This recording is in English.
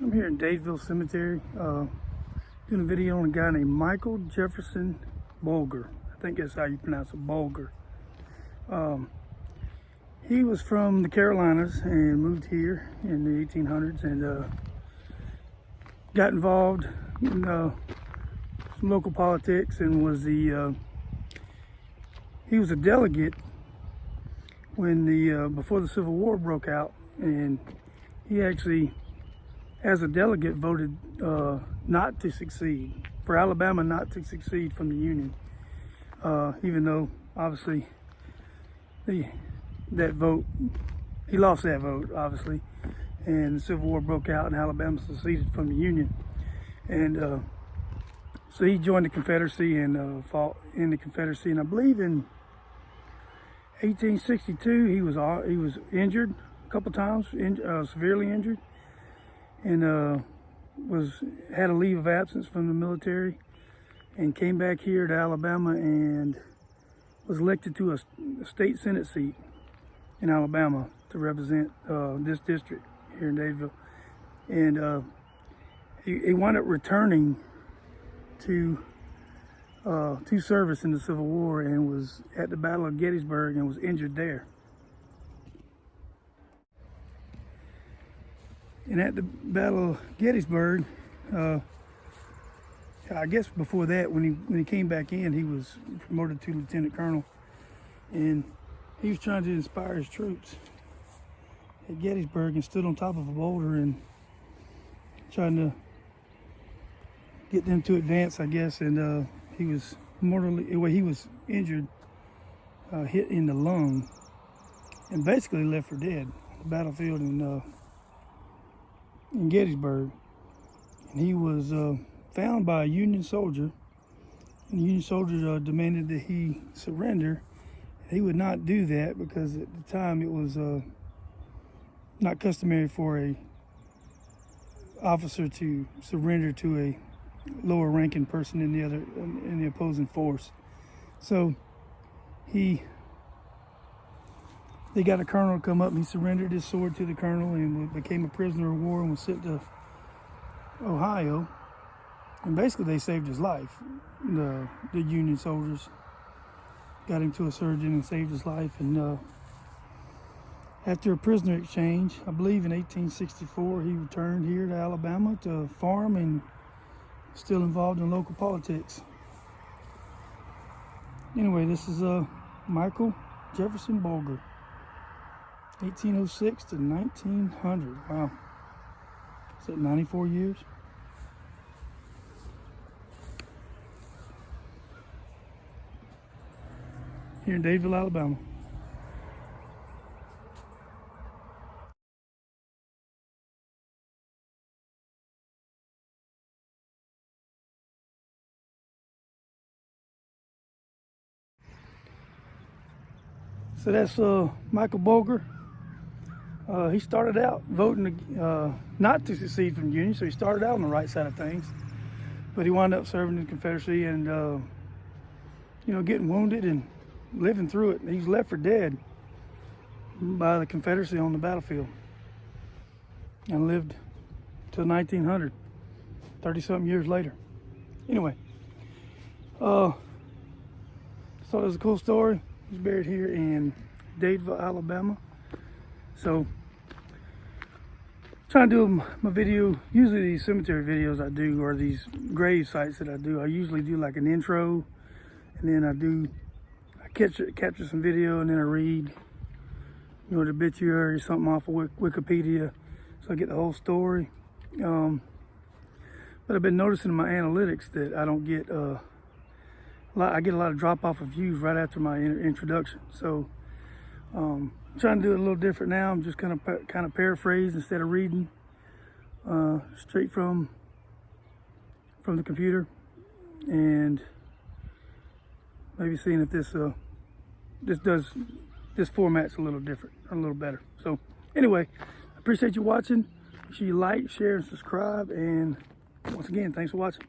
I'm here in Dadeville Cemetery, doing a video on a guy named Michael Jefferson Bulger. I think that's how you pronounce it, Bulger. He was from the Carolinas and moved here in the 1800s and got involved in some local politics and was he was a delegate when before the Civil War broke out, and he actually, as a delegate, voted not to succeed, for Alabama not to succeed from the Union, even though obviously that vote, he lost that vote obviously, and the Civil War broke out and Alabama seceded from the Union. And so he joined the Confederacy and fought in the Confederacy, and I believe in 1862 he was injured a couple times, severely injured, and had a leave of absence from the military, and came back here to Alabama and was elected to a state Senate seat in Alabama to represent this district here in Dadeville. And he wound up returning to service in the Civil War and was at the Battle of Gettysburg and was injured there. And at the Battle of Gettysburg, I guess before that, when he came back in, he was promoted to lieutenant colonel, and he was trying to inspire his troops at Gettysburg and stood on top of a boulder and trying to get them to advance, I guess. And he was he was injured, hit in the lung, and basically left for dead on the battlefield in Gettysburg. And he was found by a Union soldier, and the Union soldier demanded that he surrender. He would not do that because at the time it was not customary for a officer to surrender to a lower ranking person in the opposing force. So they got a colonel to come up, and he surrendered his sword to the colonel and became a prisoner of war and was sent to Ohio. And basically they saved his life. The Union soldiers got him to a surgeon and saved his life. And after a prisoner exchange, I believe in 1864, he returned here to Alabama to farm and still involved in local politics. Anyway, this is Michael Jefferson Bulger, 1806 to 1900. Wow. Is that 94 years? Here in Dadeville, Alabama. So that's Michael Bulger. He started out voting not to secede from the Union, so he started out on the right side of things. But he wound up serving in the Confederacy and, getting wounded and living through it. He was left for dead by the Confederacy on the battlefield and lived till 1900, 30-something years later. Anyway, so it was a cool story. He's buried here in Dadeville, Alabama. So, trying to do my video. Usually these cemetery videos I do, or these grave sites that I do, I usually do like an intro, and then I capture some video, and then I read, the obituary, something off of Wikipedia, so I get the whole story. But I've been noticing in my analytics that I don't get I get a lot of drop off of views right after my introduction. So I'm trying to do it a little different now. I'm just kind of paraphrase instead of reading straight from the computer, and maybe seeing if this format's a little different, a little better. So anyway, I appreciate you watching. Make sure you like, share, and subscribe. And once again, thanks for watching.